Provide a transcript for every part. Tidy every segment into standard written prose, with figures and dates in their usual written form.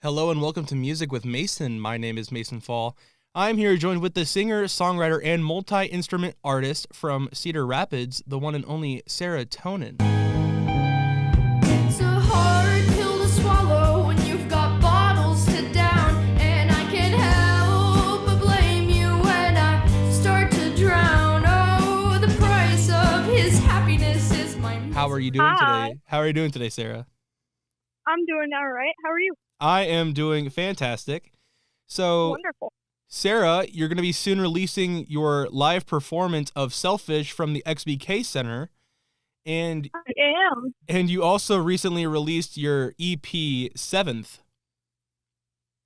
Hello and welcome to Music with Mason. My name is Mason Fall. I'm here joined with the singer, songwriter, and multi-instrument artist from Cedar Rapids, the one and only Sarah Tonin. It's a hard pill to swallow when you've got bottles to down, and I can't help but blame you when I start to drown. Oh, the price of his happiness is my misery. How are you doing Hi. today? How are you doing today, Sarah? I'm doing all right. How are you? I am doing fantastic. So, Wonderful. Sarah, you're going to be soon releasing your live performance of Selfish from the XBK Center, and I am. you also recently released your EP, Seventh.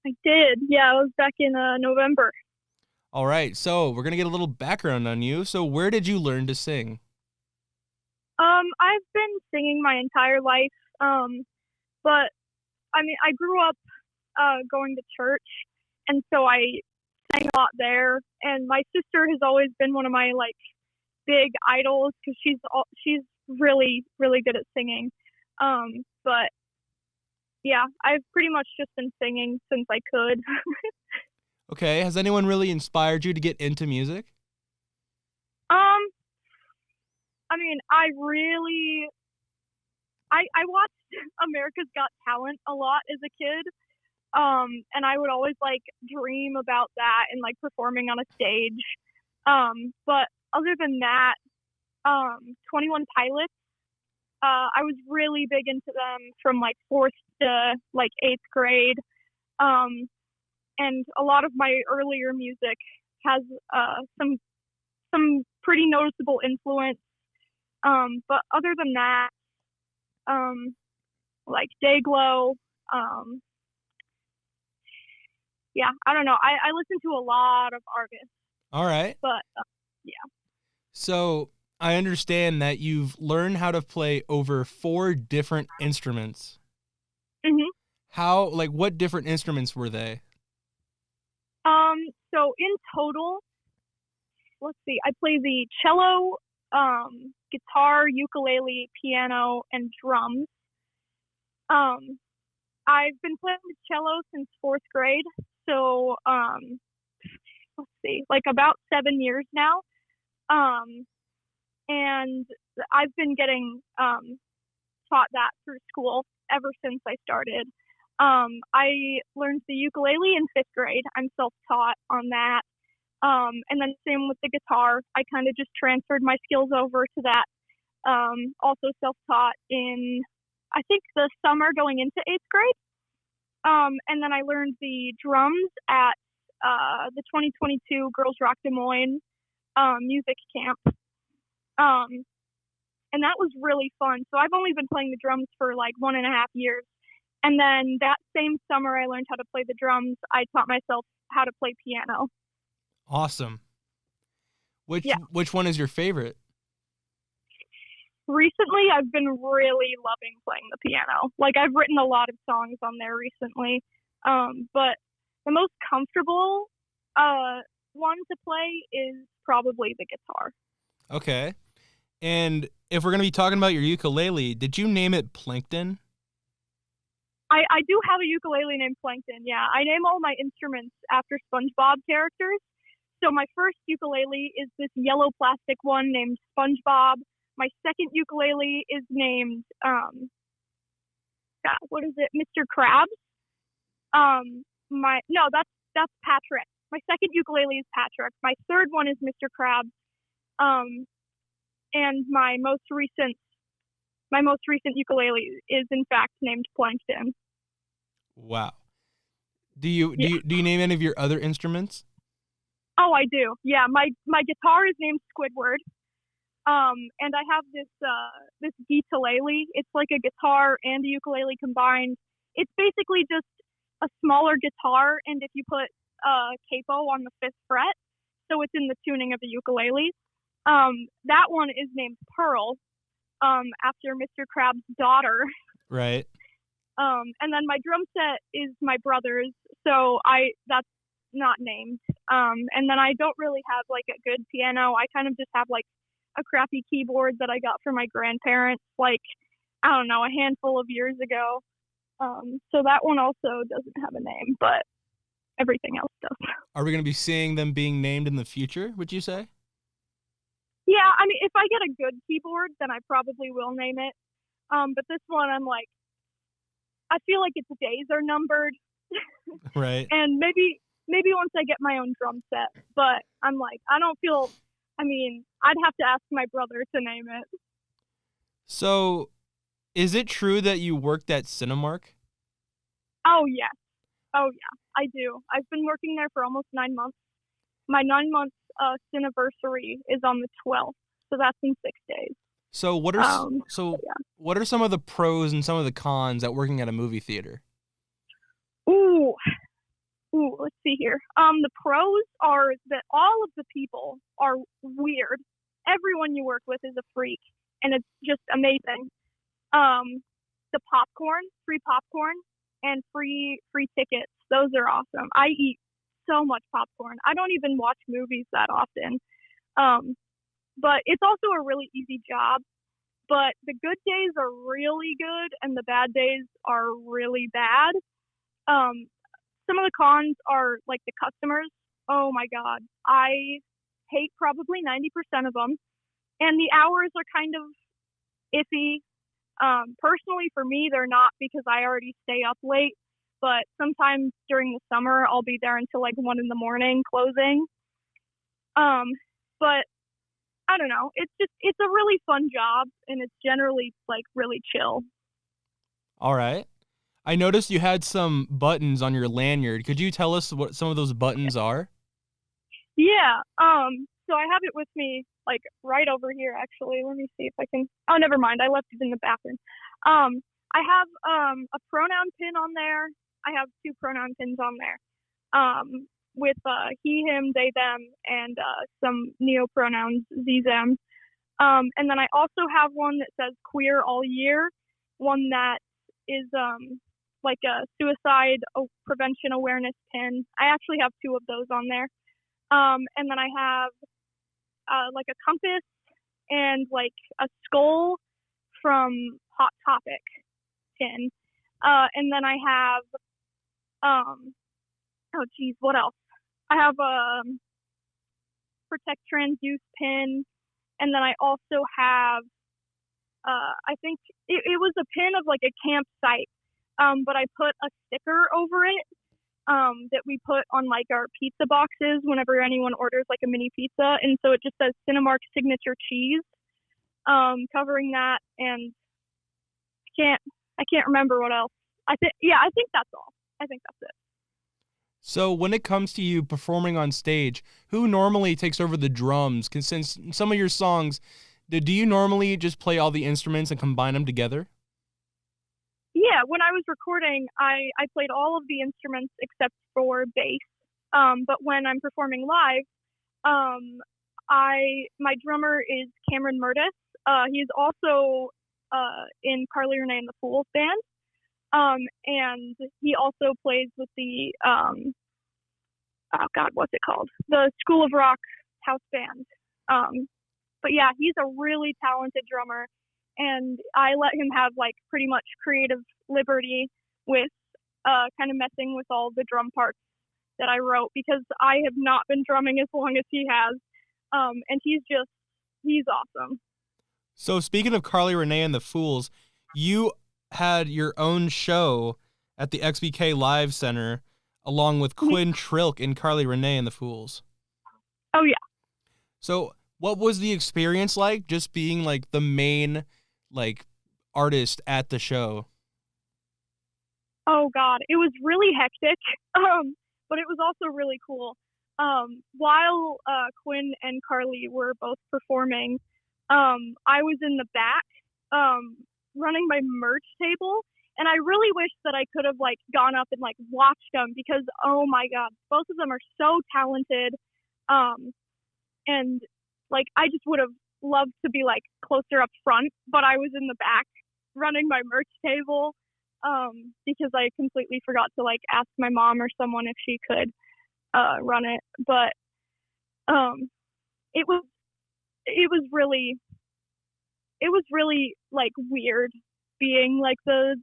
I did. Yeah, it was back in November. All right, so we're going to get a little background on you. So where did you learn to sing? I've been singing my entire life. But I mean, I grew up going to church, and so I sang a lot there. And my sister has always been one of my big idols because she's really really good at singing. But yeah, I've pretty much just been singing since I could. Okay, has anyone really inspired you to get into music? I mean, I watched America's Got Talent a lot as a kid. And I would always dream about that and performing on a stage. But other than that, 21 Pilots, I was really big into them from 4th to 8th grade. And a lot of my earlier music has some pretty noticeable influence. But other than that, Dayglow, yeah, I don't know. I listen to a lot of artists, All right. but yeah. So I understand that you've learned how to play over 4 different instruments. Mhm. What different instruments were they? So in total, let's see. I play the cello, guitar, ukulele, piano, and drums. I've been playing the cello since 4th grade, so let's see, about 7 years now. And I've been getting taught that through school ever since I started. I learned the ukulele in 5th grade. I'm self-taught on that. And then same with the guitar. I kind of just transferred my skills over to that. Also self-taught in, I think, the summer going into 8th grade. And then I learned the drums at the 2022 Girls Rock Des Moines music camp. And that was really fun. So I've only been playing the drums for 1.5 years. And then that same summer I learned how to play the drums. I taught myself how to play piano. Awesome. Which Yeah. which one is your favorite? Recently, I've been really loving playing the piano. I've written a lot of songs on there recently. But the most comfortable one to play is probably the guitar. Okay. And if we're going to be talking about your ukulele, did you name it Plankton? I do have a ukulele named Plankton, yeah. I name all my instruments after SpongeBob characters. So my first ukulele is this yellow plastic one named SpongeBob. My second ukulele is named, what is it, Mr. Krabs. That's Patrick. My second ukulele is Patrick. My third one is Mr. Krabs. And my most recent ukulele is in fact named Plankton. Wow. Do you name any of your other instruments? Oh, I do. Yeah, my guitar is named Squidward. And I have this ukulele. It's like a guitar and a ukulele combined. It's basically just a smaller guitar, and if you put capo on the 5th fret, so it's in the tuning of a ukulele. That one is named Pearl, after Mr. Krabs' daughter. Right. And then my drum set is my brother's, so that's not named. And then I don't really have a good piano. I kind of just have a crappy keyboard that I got from my grandparents, I don't know, a handful of years ago. So that one also doesn't have a name, but everything else does. Are we going to be seeing them being named in the future, would you say? Yeah, I mean, if I get a good keyboard, then I probably will name it. But this one, I'm like, I feel like its days are numbered, Right. and maybe once I get my own drum set. But I'm like, I don't feel. I mean, I'd have to ask my brother to name it. So, is it true that you worked at Cinemark? Oh yeah, oh yeah, I do. I've been working there for almost 9 months. My 9 months anniversary is on the 12th, so that's in 6 days. So, Yeah. what are some of the pros and some of the cons at working at a movie theater? Ooh, let's see here. The pros are that all of the people are weird. Everyone you work with is a freak, and it's just amazing. The popcorn, free popcorn, and free tickets. Those are awesome. I eat so much popcorn. I don't even watch movies that often. But it's also a really easy job. But the good days are really good, and the bad days are really bad. Some of the cons are like the customers. Oh my God, I hate probably 90% of them, and the hours are kind of iffy. Personally, for me, they're not because I already stay up late. But sometimes during the summer, I'll be there until like 1 a.m. closing. But I don't know. It's a really fun job, and it's generally like really chill. All right. I noticed you had some buttons on your lanyard. Could you tell us what some of those buttons are? Yeah. So I have it with me, like right over here. Actually, let me see if I can. Oh, never mind. I left it in the bathroom. I have a pronoun pin on there. I have 2 pronoun pins on there. With he, him, they, them, and some neo pronouns, z, them. And then I also have one that says queer all year, one that is like a suicide prevention awareness pin. I actually have 2 of those on there. And then I have like a compass and like a skull from Hot Topic pin. And then I have oh geez, what else? I have a protect trans youth pin, and then I also have I think it was a pin of like a campsite, but I put a sticker over it that we put on like our pizza boxes whenever anyone orders like a mini pizza, and so it just says Cinemark signature cheese, covering that, and I can't remember what else. I think that's all. I think that's it. So, when it comes to you performing on stage, who normally takes over the drums? 'Cause since some of your songs, do you normally just play all the instruments and combine them together? Yeah, when I was recording, I played all of the instruments except for bass. But when I'm performing live, my drummer is Cameron Murtis. He's also in Carly Renee and the Fools band. And he also plays with the oh God, what's it called? The School of Rock house band. But yeah, he's a really talented drummer, and I let him have like pretty much creative liberty with kind of messing with all the drum parts that I wrote, because I have not been drumming as long as he has. And he's awesome. So, speaking of Carly Renee and the Fools, you had your own show at the XBK Live Center along with Quinn Trilk and Carly Renee and the Fools. Oh yeah. So, what was the experience like just being like the main like artist at the show? Oh God, it was really hectic. But it was also really cool. While Quinn and Carly were both performing, I was in the back, running my merch table, and I really wish that I could have like gone up and like watched them, because oh my God, both of them are so talented. And like I just would have loved to be like closer up front, but I was in the back running my merch table, because I completely forgot to like ask my mom or someone if she could run it. But it was really like weird being like the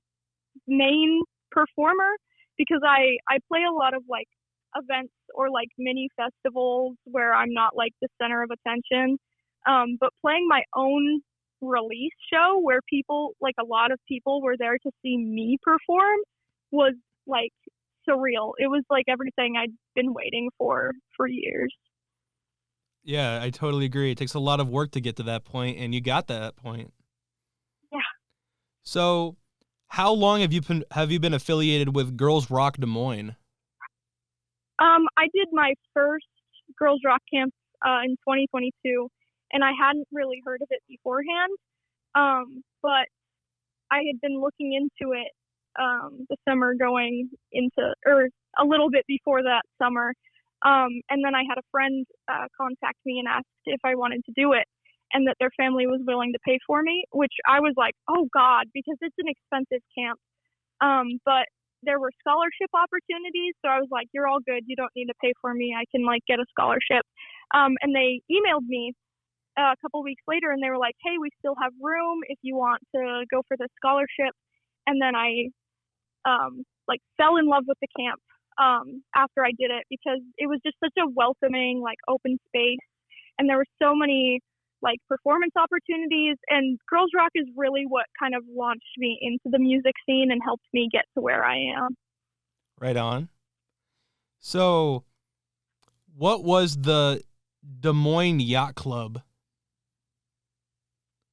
main performer because I play a lot of like events or like mini festivals where I'm not like the center of attention. But playing my own release show where people, like a lot of people were there to see me perform was like surreal. It was like everything I'd been waiting for years. Yeah, I totally agree. It takes a lot of work to get to that point, and you got that point. Yeah. So, how long have you been affiliated with Girls Rock Des Moines? I did my first Girls Rock camp in 2022, and I hadn't really heard of it beforehand. But I had been looking into it the summer going into, or a little bit before that summer. And then I had a friend contact me and asked if I wanted to do it and that their family was willing to pay for me, which I was like, oh God, because it's an expensive camp. But there were scholarship opportunities. So I was like, you're all good. You don't need to pay for me. I can like get a scholarship. And they emailed me a couple weeks later and they were like, hey, we still have room if you want to go for the scholarship. And then I like fell in love with the camp after I did it because it was just such a welcoming, like open space. And there were so many like performance opportunities, and Girls Rock is really what kind of launched me into the music scene and helped me get to where I am. Right on. So, what was the Des Moines Yacht Club?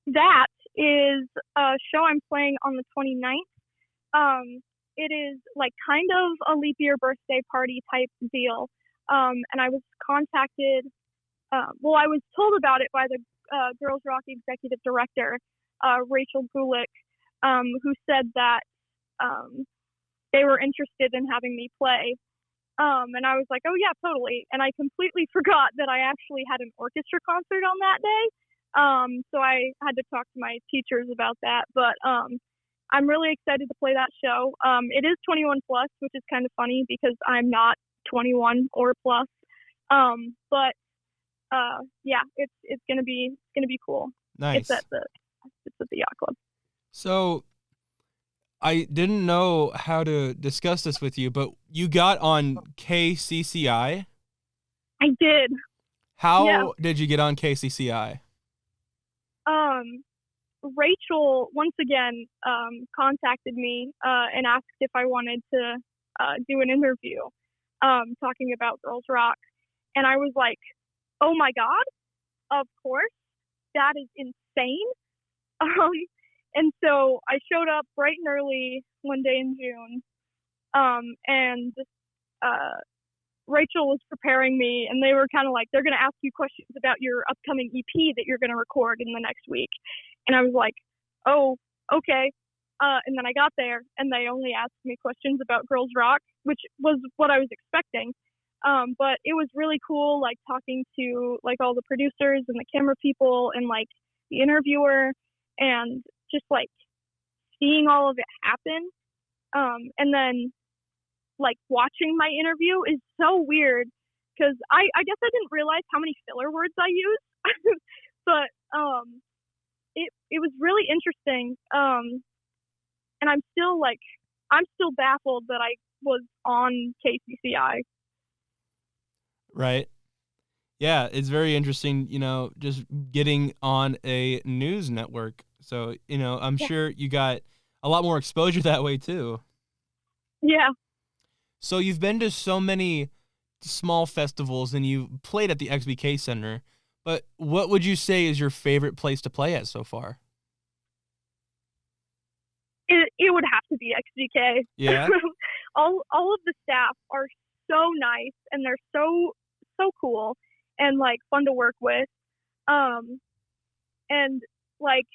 That is a show I'm playing on the 29th. It is like kind of a leap year birthday party type deal. And I was contacted, I was told about it by the Girls Rock executive director, Rachel Gulick, who said that they were interested in having me play. And I was like, oh yeah, totally. And I completely forgot that I actually had an orchestra concert on that day. So I had to talk to my teachers about that. But I'm really excited to play that show. It is 21 plus, which is kind of funny because I'm not 21 or plus. But yeah, it's gonna be cool. Nice. It's at the yacht club. So, I didn't know how to discuss this with you, but you got on KCCI? I did. How did you get on KCCI? Rachel once again contacted me and asked if I wanted to do an interview talking about Girls Rock, and I was like, oh my God, of course, that is insane. And so I showed up bright and early one day in June, and Rachel was preparing me, and they were kind of like, they're going to ask you questions about your upcoming EP that you're going to record in the next week. And I was like, oh, okay. And then I got there, and they only asked me questions about Girls Rock, which was what I was expecting. But it was really cool, like talking to like all the producers and the camera people and like the interviewer, and just like seeing all of it happen. And then like watching my interview is so weird because I guess I didn't realize how many filler words I used, but it was really interesting. And I'm still baffled that I was on KCCI. Right. Yeah, it's very interesting, just getting on a news network. So, I'm sure you got a lot more exposure that way too. Yeah. So you've been to so many small festivals and you played at the XBK Center, but what would you say is your favorite place to play at so far? It would have to be XBK. Yeah. all of the staff are so nice, and they're so cool and like fun to work with. And like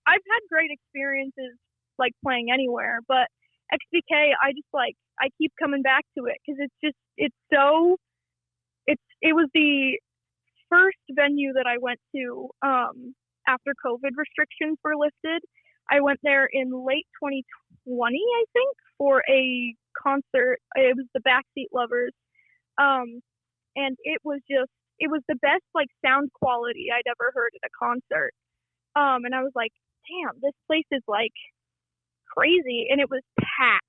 I've had great experiences like playing anywhere, but XBK, I keep coming back to it because it was the first venue that I went to after COVID restrictions were lifted. I went there in late 2020, I think, for a concert. It was the Backseat Lovers. And it was the best like sound quality I'd ever heard at a concert. And I was like, damn, this place is like crazy, and it was packed.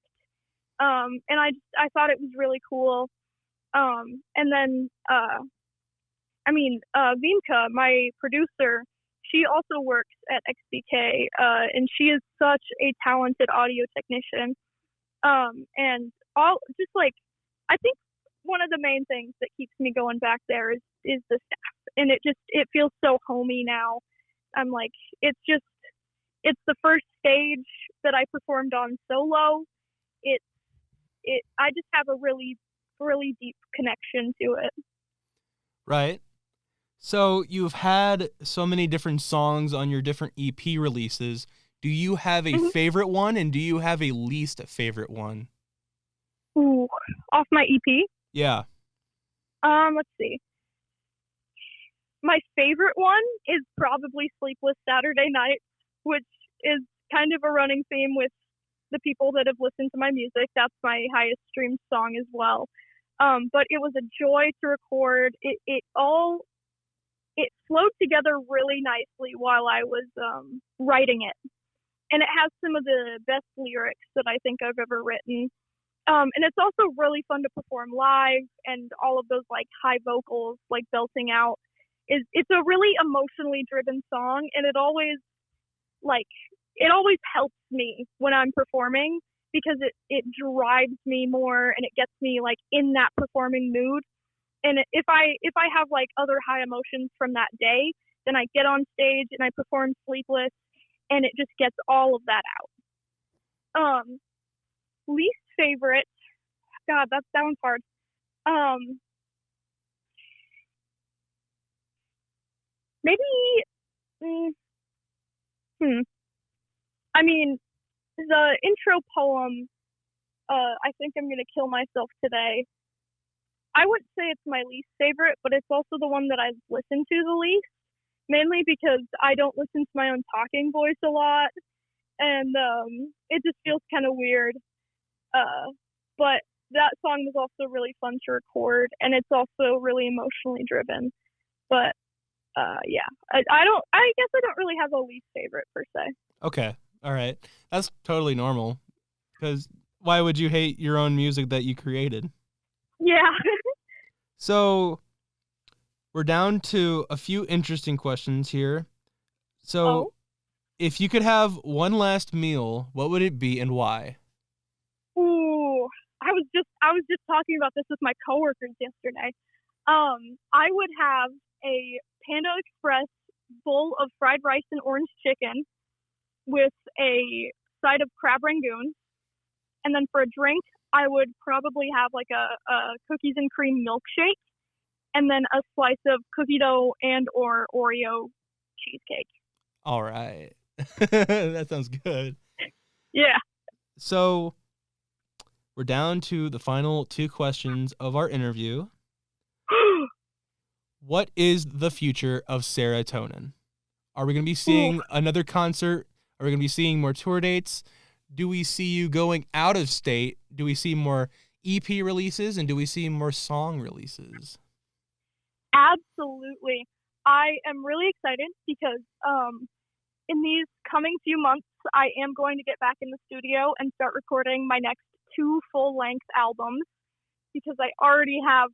And I thought it was really cool. And then Vimka, my producer, she also works at XBK, and she is such a talented audio technician. And all just like, I think one of the main things that keeps me going back there is the staff, and it feels so homey now. I'm like, it's the first stage that I performed on solo. I just have a really, really deep connection to it. Right. So you've had so many different songs on your different EP releases. Do you have a favorite one, and do you have a least favorite one? Ooh, off my EP? Yeah. Let's see. My favorite one is probably Sleepless Saturday Night, which is kind of a running theme with the people that have listened to my music. That's my highest streamed song as well. But it was a joy to record. It flowed together really nicely while I was writing it. And it has some of the best lyrics that I think I've ever written. And it's also really fun to perform live, and all of those like high vocals, like belting out. It's a really emotionally driven song, and it always helps me when I'm performing, because it drives me more, and it gets me like in that performing mood. And if I have like other high emotions from that day, then I get on stage and I perform Sleepless, and it just gets all of that out. Least favorite, God, that sounds hard. Maybe, I mean, the intro poem, I think I'm gonna kill myself today. I wouldn't say it's my least favorite, but it's also the one that I've listened to the least, mainly because I don't listen to my own talking voice a lot, and it just feels kind of weird. But that song was also really fun to record, and it's also really emotionally driven. But yeah, I guess I don't really have a least favorite per se. Okay. All right. That's totally normal, because why would you hate your own music that you created? Yeah. So we're down to a few interesting questions here. So if you could have one last meal, what would it be and why? Ooh, I was just talking about this with my coworkers yesterday. I would have a Panda Express bowl of fried rice and orange chicken with a side of crab rangoon, and then for a drink, I would probably have like a cookies and cream milkshake, and then a slice of cookie dough and or Oreo cheesecake. All right. That sounds good. Yeah. So we're down to the final two questions of our interview. What is the future of Sarah Tonin? Are we going to be seeing another concert? Are we going to be seeing more tour dates? Do we see you going out of state? Do we see more EP releases, and do we see more song releases? Absolutely. I am really excited because in these coming few months, I am going to get back in the studio and start recording my next 2 full-length albums, because I already have,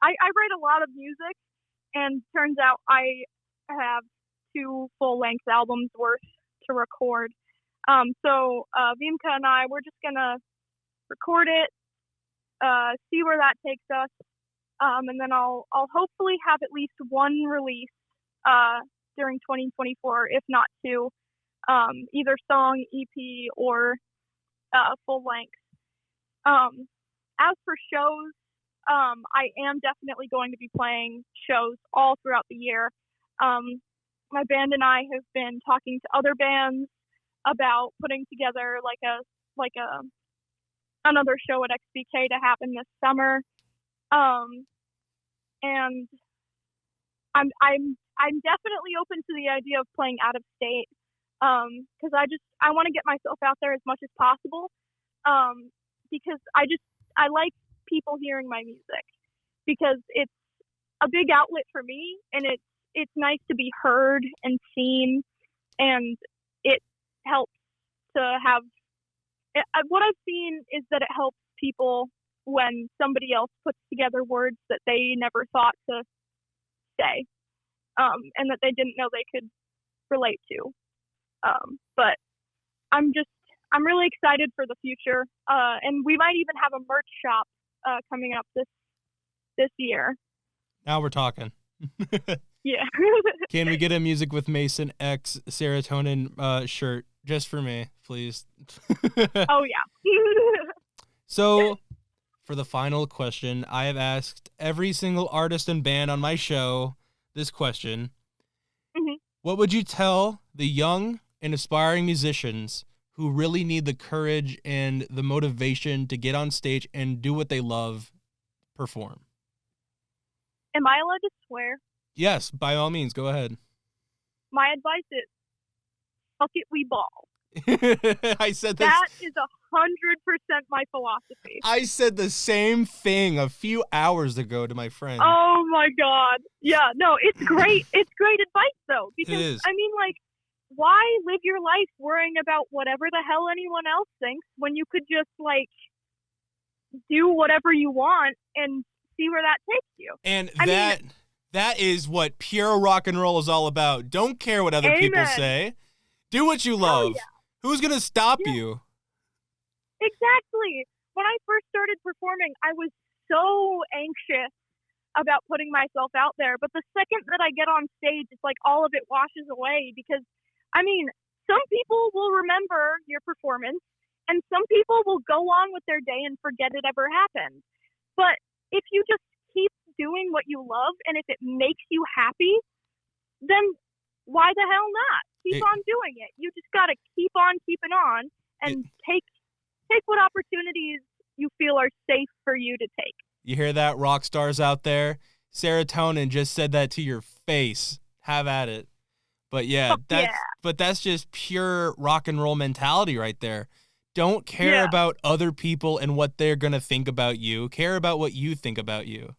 I write a lot of music, and turns out I have 2 full-length albums worth to record. So Vimka and I, we're just going to record it, see where that takes us, and then I'll hopefully have at least one release during 2024, if not 2, either song, EP, or full length. As for shows, I am definitely going to be playing shows all throughout the year. My band and I have been talking to other bands about putting together another show at XBK to happen this summer. And I'm definitely open to the idea of playing out of state, because I want to get myself out there as much as possible, because I like people hearing my music, because it's a big outlet for me, and it's nice to be heard and seen, and it helps to have what I've seen is that it helps people when somebody else puts together words that they never thought to say, and that they didn't know they could relate to. But I'm really excited for the future, and we might even have a merch shop coming up this year. Now we're talking. Yeah. Can we get a Music with Mason X Serotonin shirt just for me, please? Oh yeah. So, for the final question, I have asked every single artist and band on my show this question. Mm-hmm. What would you tell the young and aspiring musicians who really need the courage and the motivation to get on stage and do what they love, perform? Am I allowed to swear? Yes, by all means, go ahead. My advice is, fuck it, we ball. I said this. That is 100% my philosophy. I said the same thing a few hours ago to my friend. Oh my God. Yeah, no, it's great. It's great advice though. Because, It is. I mean, like, why live your life worrying about whatever the hell anyone else thinks when you could just, like, do whatever you want and see where that takes you? And I that is what pure rock and roll is all about. Don't care what other people Amen. say. Do what you love. yeah. Who's going to stop Yeah. you? Exactly. When I first started performing, I was so anxious about putting myself out there. But the second that I get on stage, it's like all of it washes away because, I mean, some people will remember your performance and some people will go on with their day and forget it ever happened. But if you just keep doing what you love and if it makes you happy, then why the hell not? Keep on doing it. You just got to keep on keeping on and take what opportunities you feel are safe for you to take. You hear that, rock stars out there? Serotonin just said that to your face. Have at it. But yeah, that's just pure rock and roll mentality right there. Don't care about other people and what they're going to think about you. Care about what you think about you.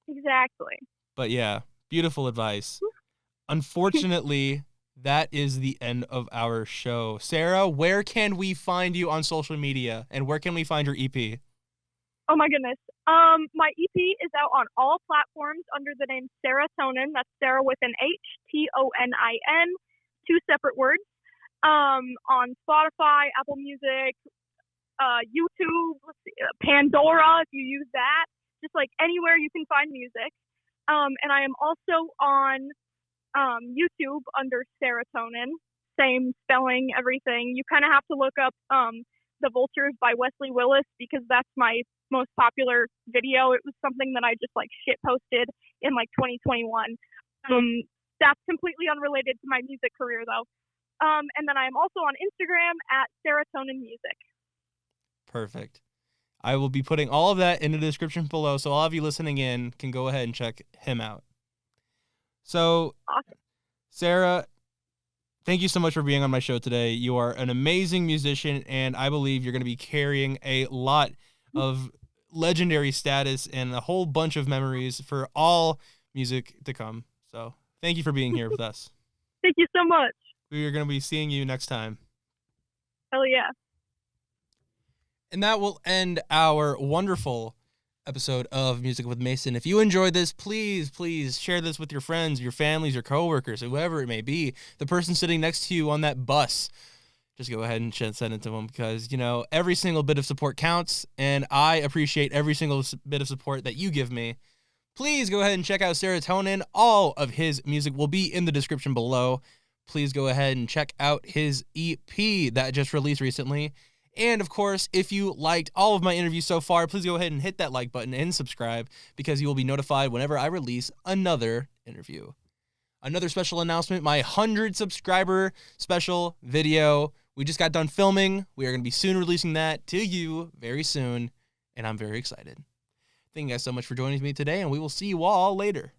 Exactly. But yeah, beautiful advice. Unfortunately, that is the end of our show. Sarah, where can we find you on social media and where can we find your EP? Oh my goodness. My EP is out on all platforms under the name Serotonin. That's Sarah with an H, Tonin, 2 separate words. On Spotify, Apple Music, YouTube, Pandora, if you use that. Just like anywhere you can find music. And I am also on YouTube under Serotonin. Same spelling, everything. You kind of have to look up The Vultures by Wesley Willis because that's my most popular video. It was something that I just like shit posted in like 2021. That's completely unrelated to my music career though. And then I am also on Instagram at Serotonin Music. Perfect. I will be putting all of that in the description below, so all of you listening in can go ahead and check him out. So, Awesome. Sarah, thank you so much for being on my show today. You are an amazing musician, and I believe you're going to be carrying a lot of legendary status and a whole bunch of memories for all music to come. So, thank you for being here with us. Thank you so much. We are going to be seeing you next time. Hell yeah. And that will end our wonderful episode of Music with Mason. If you enjoyed this, please share this with your friends, your families, your coworkers, whoever it may be. The person sitting next to you on that bus, just go ahead and send it to them because, you know, every single bit of support counts, and I appreciate every single bit of support that you give me. Please go ahead and check out Serotonin. All of his music will be in the description below. Please go ahead and check out his EP that just released recently. And, of course, if you liked all of my interviews so far, please go ahead and hit that like button and subscribe because you will be notified whenever I release another interview. Another special announcement, my 100 subscriber special video. We just got done filming. We are going to be soon releasing that to you very soon, and I'm very excited. Thank you guys so much for joining me today, and we will see you all later.